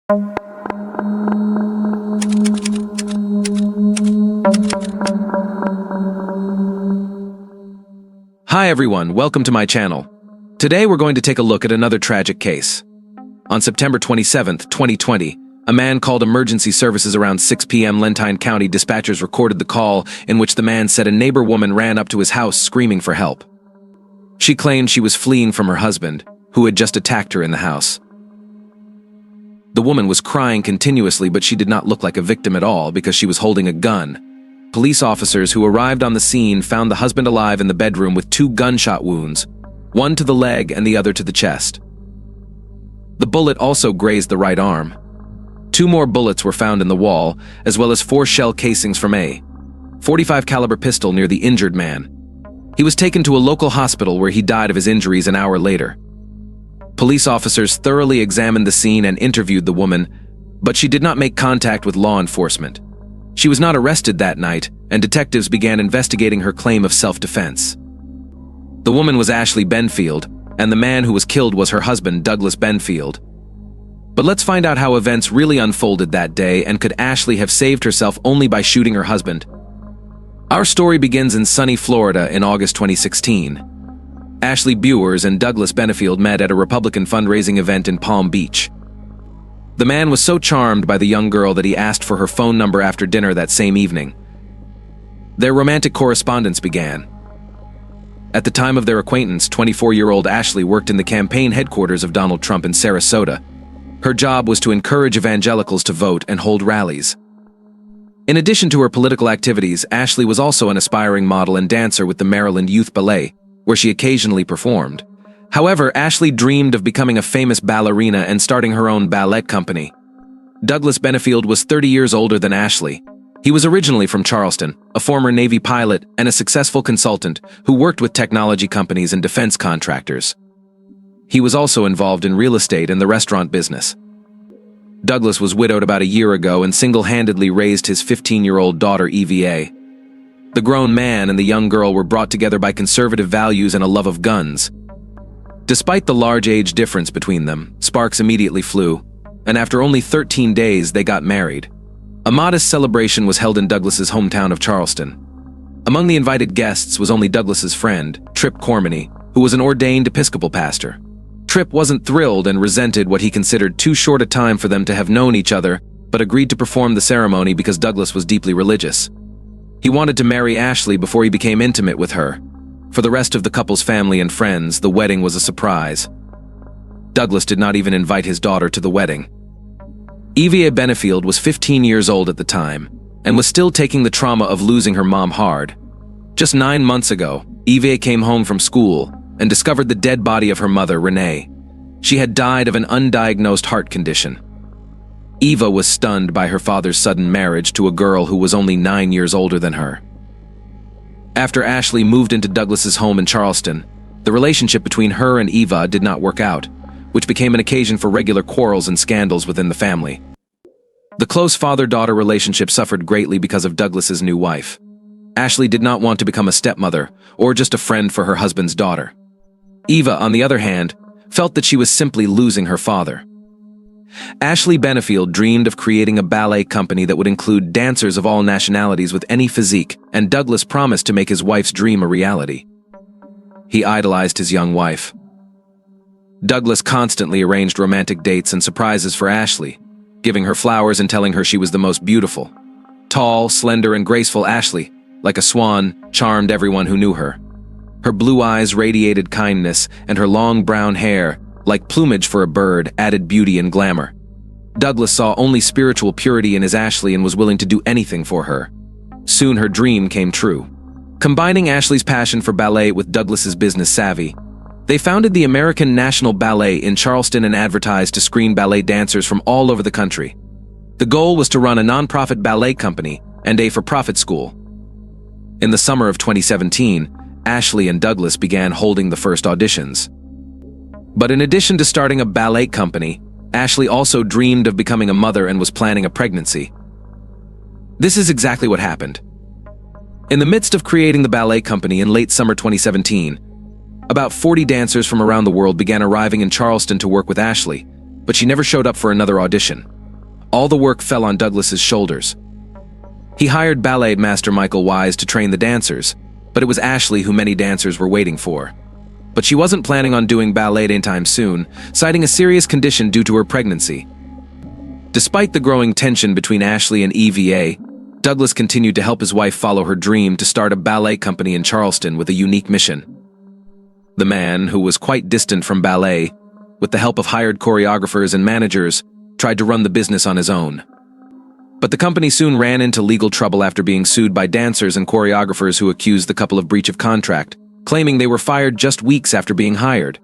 Hi everyone, welcome to my channel. Today we're going to take a look at another tragic case. On September 27, 2020, a man called emergency services around 6 p.m. Lamantine County dispatchers recorded the call in which the man said a neighbor woman ran up to his house screaming for help. She claimed she was fleeing from her husband, who had just attacked her in the house. The woman was crying continuously, but she did not look like a victim at all because she was holding a gun. Police officers who arrived on the scene found the husband alive in the bedroom with 2 gunshot wounds, one to the leg and the other to the chest. The bullet also grazed the right arm. 2 more bullets were found in the wall, as well as 4 shell casings from a .45 caliber pistol near the injured man. He was taken to a local hospital where he died of his injuries an hour later. Police officers thoroughly examined the scene and interviewed the woman, but she did not make contact with law enforcement. She was not arrested that night, and detectives began investigating her claim of self-defense. The woman was Ashley Benfield, and the man who was killed was her husband, Douglas Benfield. But let's find out how events really unfolded that day, and could Ashley have saved herself only by shooting her husband? Our story begins in sunny Florida in August 2016. Ashley Bewers and Douglas Benfield met at a Republican fundraising event in Palm Beach. The man was so charmed by the young girl that he asked for her phone number after dinner that same evening. Their romantic correspondence began. At the time of their acquaintance, 24-year-old Ashley worked in the campaign headquarters of Donald Trump in Sarasota. Her job was to encourage evangelicals to vote and hold rallies. In addition to her political activities, Ashley was also an aspiring model and dancer with the Maryland Youth Ballet, where she occasionally performed. However, Ashley dreamed of becoming a famous ballerina and starting her own ballet company. Douglas Benfield was 30 years older than Ashley. He was originally from Charleston, a former Navy pilot and a successful consultant who worked with technology companies and defense contractors. He was also involved in real estate and the restaurant business. Douglas was widowed about a year ago and single-handedly raised his 15-year-old daughter, Eva. The grown man and the young girl were brought together by conservative values and a love of guns. Despite the large age difference between them, sparks immediately flew, and after only 13 days they got married. A modest celebration was held in Douglas's hometown of Charleston. Among the invited guests was only Douglas's friend, Trip Cormany, who was an ordained Episcopal pastor. Trip wasn't thrilled and resented what he considered too short a time for them to have known each other, but agreed to perform the ceremony because Douglas was deeply religious. He wanted to marry Ashley before he became intimate with her. For the rest of the couple's family and friends, the wedding was a surprise. Douglas did not even invite his daughter to the wedding. Eva Benfield was 15 years old at the time, and was still taking the trauma of losing her mom hard. Just 9 months ago, Eva came home from school and discovered the dead body of her mother, Renee. She had died of an undiagnosed heart condition. Eva was stunned by her father's sudden marriage to a girl who was only 9 years older than her. After Ashley moved into Douglas's home in Charleston, the relationship between her and Eva did not work out, which became an occasion for regular quarrels and scandals within the family. The close father-daughter relationship suffered greatly because of Douglas's new wife. Ashley did not want to become a stepmother or just a friend for her husband's daughter. Eva, on the other hand, felt that she was simply losing her father. Ashley Benfield dreamed of creating a ballet company that would include dancers of all nationalities with any physique, and Douglas promised to make his wife's dream a reality. He idolized his young wife. Douglas constantly arranged romantic dates and surprises for Ashley, giving her flowers and telling her she was the most beautiful. Tall, slender, and graceful Ashley, like a swan, charmed everyone who knew her. Her blue eyes radiated kindness, and her long brown hair, like plumage for a bird, added beauty and glamour. Douglas saw only spiritual purity in his Ashley and was willing to do anything for her. Soon her dream came true. Combining Ashley's passion for ballet with Douglas's business savvy, they founded the American National Ballet in Charleston and advertised to screen ballet dancers from all over the country. The goal was to run a nonprofit ballet company and a for-profit school. In the summer of 2017, Ashley and Douglas began holding the first auditions. But in addition to starting a ballet company, Ashley also dreamed of becoming a mother and was planning a pregnancy. This is exactly what happened. In the midst of creating the ballet company in late summer 2017, about 40 dancers from around the world began arriving in Charleston to work with Ashley, but she never showed up for another audition. All the work fell on Douglas's shoulders. He hired ballet master Michael Wise to train the dancers, but it was Ashley who many dancers were waiting for. But she wasn't planning on doing ballet anytime soon, citing a serious condition due to her pregnancy. Despite the growing tension between Ashley and EVA, Douglas continued to help his wife follow her dream to start a ballet company in Charleston with a unique mission. The man, who was quite distant from ballet, with the help of hired choreographers and managers, tried to run the business on his own. But the company soon ran into legal trouble after being sued by dancers and choreographers who accused the couple of breach of contract, claiming they were fired just weeks after being hired.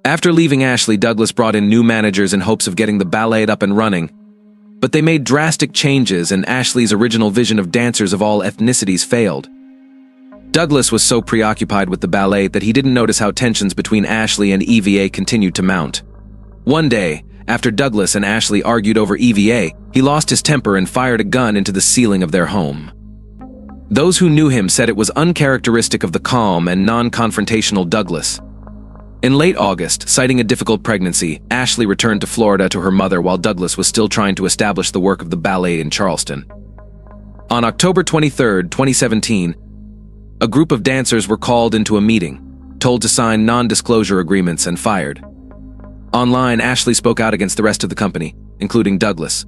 After leaving Ashley, Douglas brought in new managers in hopes of getting the ballet up and running, but they made drastic changes and Ashley's original vision of dancers of all ethnicities failed. Douglas was so preoccupied with the ballet that he didn't notice how tensions between Ashley and EVA continued to mount. One day, after Douglas and Ashley argued over EVA, he lost his temper and fired a gun into the ceiling of their home. Those who knew him said it was uncharacteristic of the calm and non-confrontational Douglas. In late August, citing a difficult pregnancy, Ashley returned to Florida to her mother while Douglas was still trying to establish the work of the ballet in Charleston. On October 23, 2017, a group of dancers were called into a meeting, told to sign non-disclosure agreements and fired. Online, Ashley spoke out against the rest of the company, including Douglas.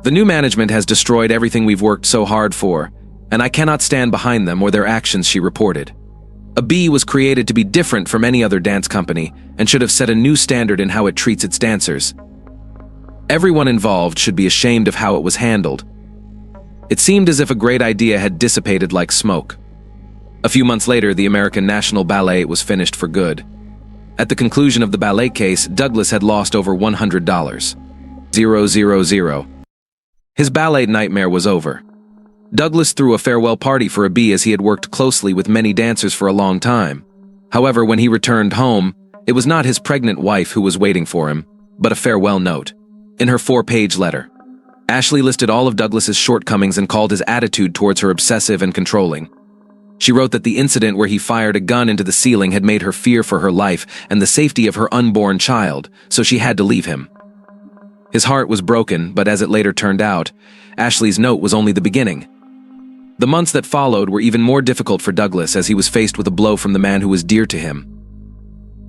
"The new management has destroyed everything we've worked so hard for, and I cannot stand behind them or their actions," she reported. A B was created to be different from any other dance company and should have set a new standard in how it treats its dancers. Everyone involved should be ashamed of how it was handled. It seemed as if a great idea had dissipated like smoke. A few months later, the American National Ballet was finished for good. At the conclusion of the ballet case, Douglas had lost over $100. 000. His ballet nightmare was over. Douglas threw a farewell party for a B as he had worked closely with many dancers for a long time. However, when he returned home, it was not his pregnant wife who was waiting for him, but a farewell note. In her 4-page letter, Ashley listed all of Douglas's shortcomings and called his attitude towards her obsessive and controlling. She wrote that the incident where he fired a gun into the ceiling had made her fear for her life and the safety of her unborn child, so she had to leave him. His heart was broken, but as it later turned out, Ashley's note was only the beginning. The months that followed were even more difficult for Douglas as he was faced with a blow from the man who was dear to him.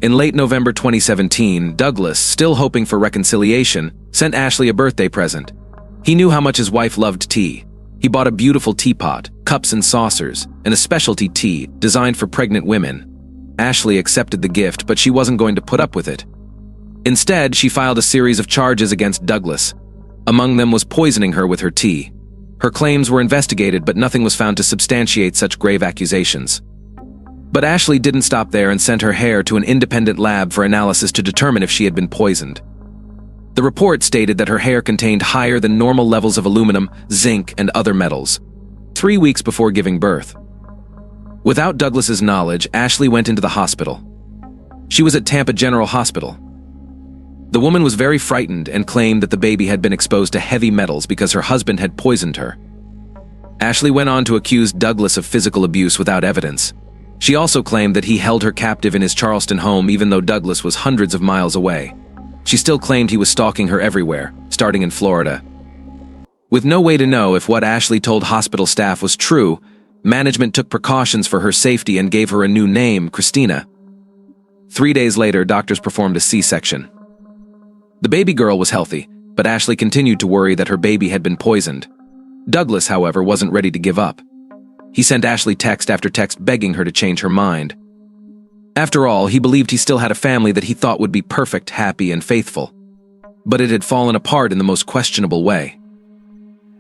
In late November 2017, Douglas, still hoping for reconciliation, sent Ashley a birthday present. He knew how much his wife loved tea. He bought a beautiful teapot, cups and saucers, and a specialty tea designed for pregnant women. Ashley accepted the gift, but she wasn't going to put up with it. Instead, she filed a series of charges against Douglas. Among them was poisoning her with her tea. Her claims were investigated, but nothing was found to substantiate such grave accusations. But Ashley didn't stop there and sent her hair to an independent lab for analysis to determine if she had been poisoned. The report stated that her hair contained higher than normal levels of aluminum, zinc, and other metals, 3 weeks before giving birth. Without Douglas's knowledge, Ashley went into the hospital. She was at Tampa General Hospital. The woman was very frightened and claimed that the baby had been exposed to heavy metals because her husband had poisoned her. Ashley went on to accuse Douglas of physical abuse without evidence. She also claimed that he held her captive in his Charleston home even though Douglas was hundreds of miles away. She still claimed he was stalking her everywhere, starting in Florida. With no way to know if what Ashley told hospital staff was true, management took precautions for her safety and gave her a new name, Christina. 3 days later, doctors performed a C-section. The baby girl was healthy, but Ashley continued to worry that her baby had been poisoned. Douglas, however, wasn't ready to give up. He sent Ashley text after text begging her to change her mind. After all, he believed he still had a family that he thought would be perfect, happy, and faithful. But it had fallen apart in the most questionable way.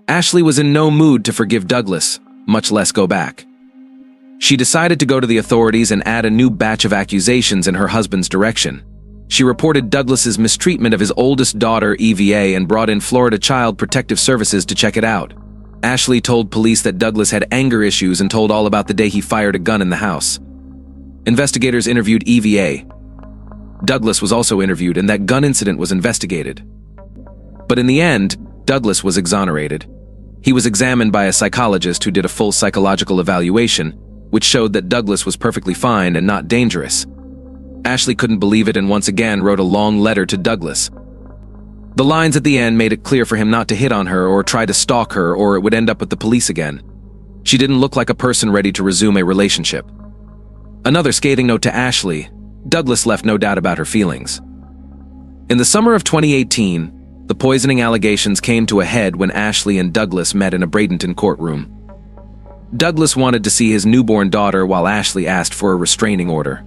Ashley was in no mood to forgive Douglas, much less go back. She decided to go to the authorities and add a new batch of accusations in her husband's direction. She reported Douglas's mistreatment of his oldest daughter, EVA, and brought in Florida Child Protective Services to check it out. Ashley told police that Douglas had anger issues and told all about the day he fired a gun in the house. Investigators interviewed EVA. Douglas was also interviewed, and that gun incident was investigated. But in the end, Douglas was exonerated. He was examined by a psychologist who did a full psychological evaluation, which showed that Douglas was perfectly fine and not dangerous. Ashley couldn't believe it and once again wrote a long letter to Douglas. The lines at the end made it clear for him not to hit on her or try to stalk her, or it would end up with the police again. She didn't look like a person ready to resume a relationship. Another scathing note to Ashley: Douglas left no doubt about her feelings. In the summer of 2018, the poisoning allegations came to a head when Ashley and Douglas met in a Bradenton courtroom. Douglas wanted to see his newborn daughter while Ashley asked for a restraining order.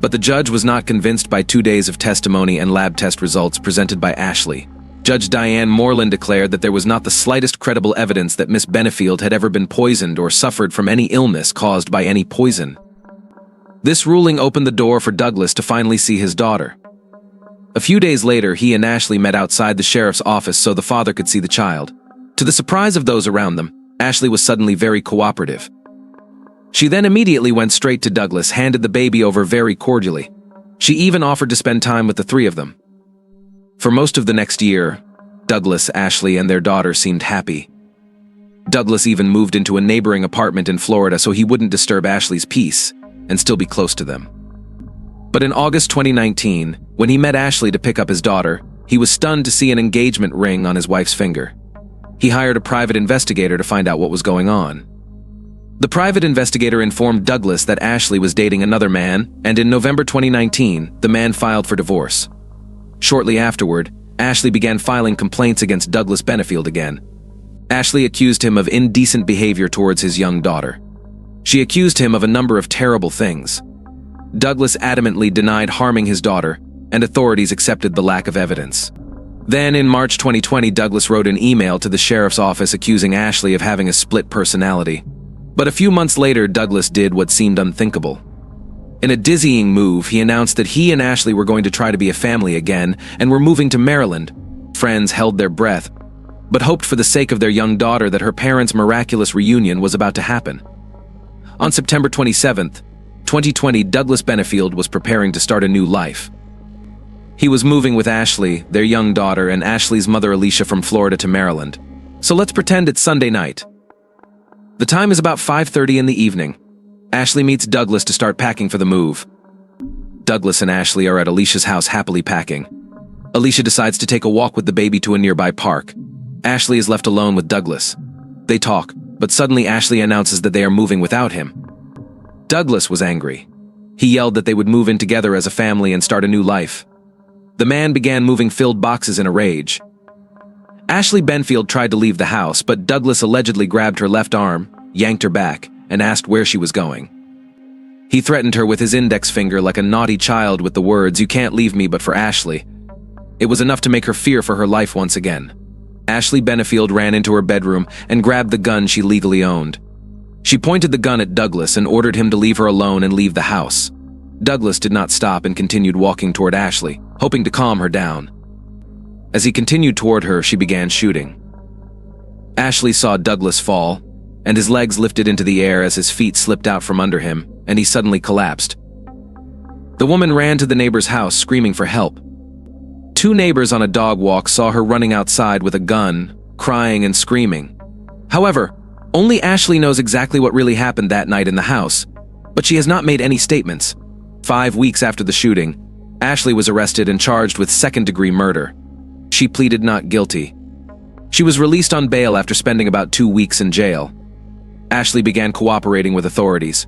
But the judge was not convinced by 2 days of testimony and lab test results presented by Ashley. Judge Diane Moreland declared that there was not the slightest credible evidence that Miss Benefield had ever been poisoned or suffered from any illness caused by any poison. This ruling opened the door for Douglas to finally see his daughter. A few days later, he and Ashley met outside the sheriff's office so the father could see the child. To the surprise of those around them, Ashley was suddenly very cooperative. She then immediately went straight to Douglas, handed the baby over very cordially. She even offered to spend time with the three of them. For most of the next year, Douglas, Ashley, and their daughter seemed happy. Douglas even moved into a neighboring apartment in Florida so he wouldn't disturb Ashley's peace and still be close to them. But in August 2019, when he met Ashley to pick up his daughter, he was stunned to see an engagement ring on his wife's finger. He hired a private investigator to find out what was going on. The private investigator informed Douglas that Ashley was dating another man, and in November 2019, the man filed for divorce. Shortly afterward, Ashley began filing complaints against Douglas Benefield again. Ashley accused him of indecent behavior towards his young daughter. She accused him of a number of terrible things. Douglas adamantly denied harming his daughter, and authorities accepted the lack of evidence. Then, in March 2020, Douglas wrote an email to the sheriff's office accusing Ashley of having a split personality. But a few months later, Douglas did what seemed unthinkable. In a dizzying move, he announced that he and Ashley were going to try to be a family again and were moving to Maryland. Friends held their breath, but hoped for the sake of their young daughter that her parents' miraculous reunion was about to happen. On September 27, 2020, Douglas Benefield was preparing to start a new life. He was moving with Ashley, their young daughter, and Ashley's mother Alicia from Florida to Maryland. So let's pretend it's Sunday night. The time is about 5:30 in the evening. Ashley meets Douglas to start packing for the move. Douglas and Ashley are at Alicia's house happily packing. Alicia decides to take a walk with the baby to a nearby park. Ashley is left alone with Douglas. They talk, but suddenly Ashley announces that they are moving without him. Douglas was angry. He yelled that they would move in together as a family and start a new life. The man began moving filled boxes in a rage. Ashley Benefield tried to leave the house, but Douglas allegedly grabbed her left arm, yanked her back, and asked where she was going. He threatened her with his index finger like a naughty child with the words, "You can't leave me but for Ashley." It was enough to make her fear for her life once again. Ashley Benefield ran into her bedroom and grabbed the gun she legally owned. She pointed the gun at Douglas and ordered him to leave her alone and leave the house. Douglas did not stop and continued walking toward Ashley, hoping to calm her down. As he continued toward her, she began shooting. Ashley saw Douglas fall, and his legs lifted into the air as his feet slipped out from under him, and he suddenly collapsed. The woman ran to the neighbor's house, screaming for help. Two neighbors on a dog walk saw her running outside with a gun, crying and screaming. However, only Ashley knows exactly what really happened that night in the house, but she has not made any statements. 5 weeks after the shooting, Ashley was arrested and charged with second-degree murder. She pleaded not guilty. She was released on bail after spending about 2 weeks in jail. Ashley began cooperating with authorities.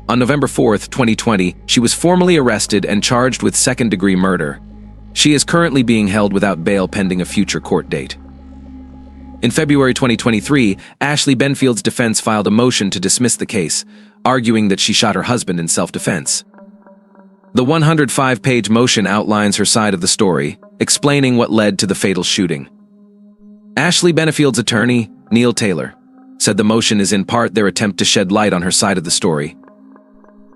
On November 4, 2020, she was formally arrested and charged with second-degree murder. She is currently being held without bail pending a future court date. In February 2023, Ashley Benefield's defense filed a motion to dismiss the case, arguing that she shot her husband in self-defense. The 105-page motion outlines her side of the story, explaining what led to the fatal shooting. Ashley Benefield's attorney, Neil Taylor, said the motion is in part their attempt to shed light on her side of the story.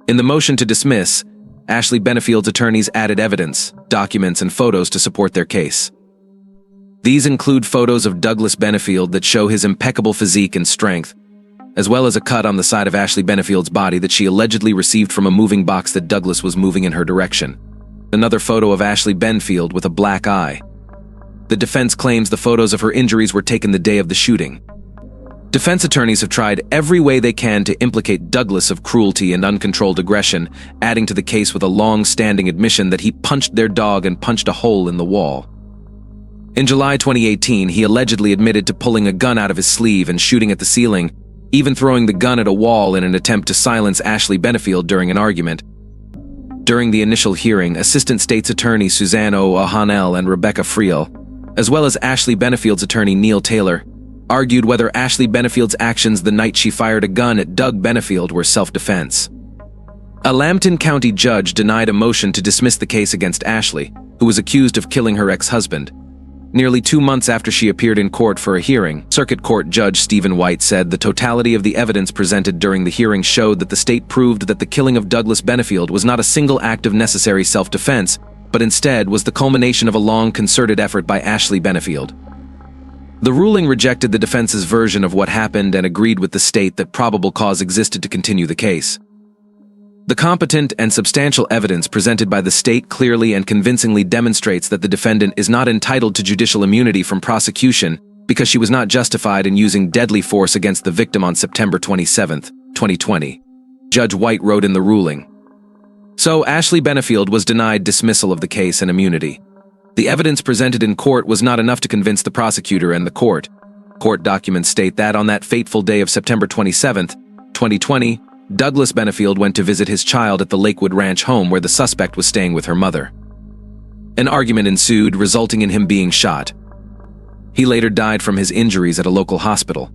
In the motion to dismiss, Ashley Benefield's attorneys added evidence, documents, and photos to support their case. These include photos of Douglas Benefield that show his impeccable physique and strength, as well as a cut on the side of Ashley Benefield's body that she allegedly received from a moving box that Douglas was moving in her direction. Another photo of Ashley Benefield with a black eye. The defense claims the photos of her injuries were taken the day of the shooting. Defense attorneys have tried every way they can to implicate Douglas of cruelty and uncontrolled aggression, adding to the case with a long-standing admission that he punched their dog and punched a hole in the wall. In July 2018, he allegedly admitted to pulling a gun out of his sleeve and shooting at the ceiling, even throwing the gun at a wall in an attempt to silence Ashley Benefield during an argument. During the initial hearing, Assistant State's Attorney Suzanne O'Hanel and Rebecca Friel, as well as Ashley Benefield's attorney Neil Taylor, argued whether Ashley Benefield's actions the night she fired a gun at Doug Benefield were self-defense. A Lamantine County judge denied a motion to dismiss the case against Ashley, who was accused of killing her ex-husband. Nearly 2 months after she appeared in court for a hearing, Circuit Court Judge Stephen White said the totality of the evidence presented during the hearing showed that the state proved that the killing of Douglas Benefield was not a single act of necessary self-defense, but instead was the culmination of a long concerted effort by Ashley Benefield. The ruling rejected the defense's version of what happened and agreed with the state that probable cause existed to continue the case. The competent and substantial evidence presented by the state clearly and convincingly demonstrates that the defendant is not entitled to judicial immunity from prosecution because she was not justified in using deadly force against the victim on September 27, 2020. Judge White wrote in the ruling. So, Ashley Benefield was denied dismissal of the case and immunity. The evidence presented in court was not enough to convince the prosecutor and the court. Court documents state that on that fateful day of September 27, 2020, Douglas Benefield went to visit his child at the Lakewood Ranch home where the suspect was staying with her mother. An argument ensued, resulting in him being shot. He later died from his injuries at a local hospital.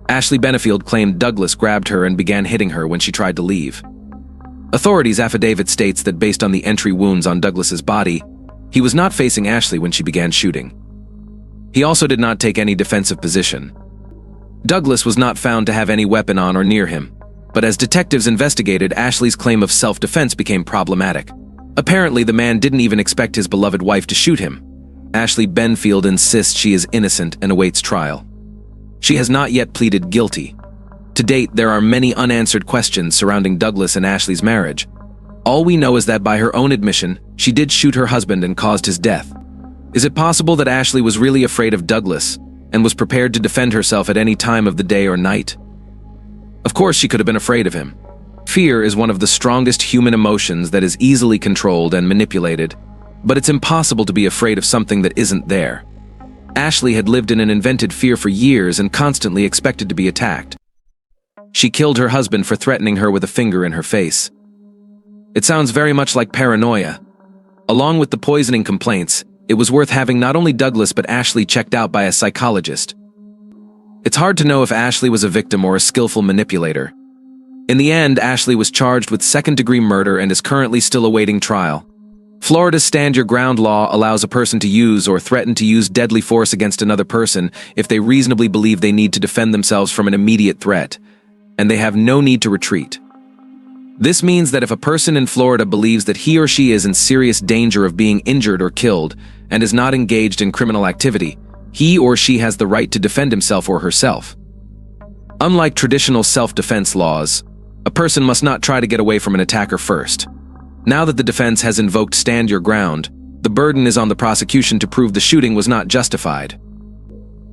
Ashley Benefield claimed Douglas grabbed her and began hitting her when she tried to leave. Authorities' affidavit states that based on the entry wounds on Douglas's body, he was not facing Ashley when she began shooting. He also did not take any defensive position. Douglas was not found to have any weapon on or near him. But as detectives investigated, Ashley's claim of self-defense became problematic. Apparently, the man didn't even expect his beloved wife to shoot him. Ashley Benefield insists she is innocent and awaits trial. She has not yet pleaded guilty. To date, there are many unanswered questions surrounding Douglas and Ashley's marriage. All we know is that by her own admission, she did shoot her husband and caused his death. Is it possible that Ashley was really afraid of Douglas and was prepared to defend herself at any time of the day or night? Of course, she could have been afraid of him. Fear is one of the strongest human emotions that is easily controlled and manipulated, but it's impossible to be afraid of something that isn't there. Ashley had lived in an invented fear for years and constantly expected to be attacked. She killed her husband for threatening her with a finger in her face. It sounds very much like paranoia. Along with the poisoning complaints, it was worth having not only Douglas but Ashley checked out by a psychologist. It's hard to know if Ashley was a victim or a skillful manipulator. In the end, Ashley was charged with second-degree murder and is currently still awaiting trial. Florida's Stand Your Ground law allows a person to use or threaten to use deadly force against another person if they reasonably believe they need to defend themselves from an immediate threat, and they have no need to retreat. This means that if a person in Florida believes that he or she is in serious danger of being injured or killed and is not engaged in criminal activity, he or she has the right to defend himself or herself. Unlike traditional self-defense laws, a person must not try to get away from an attacker first. Now that the defense has invoked Stand Your Ground, the burden is on the prosecution to prove the shooting was not justified.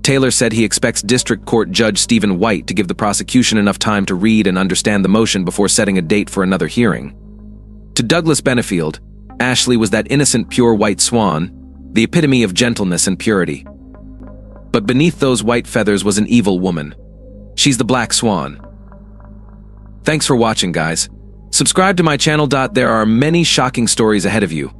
Taylor said he expects District Court Judge Stephen White to give the prosecution enough time to read and understand the motion before setting a date for another hearing. To Douglas Benefield, Ashley was that innocent, pure white swan, the epitome of gentleness and purity. But beneath those white feathers was an evil woman. She's the Black Swan. Thanks for watching, guys. Subscribe to my channel. There are many shocking stories ahead of you.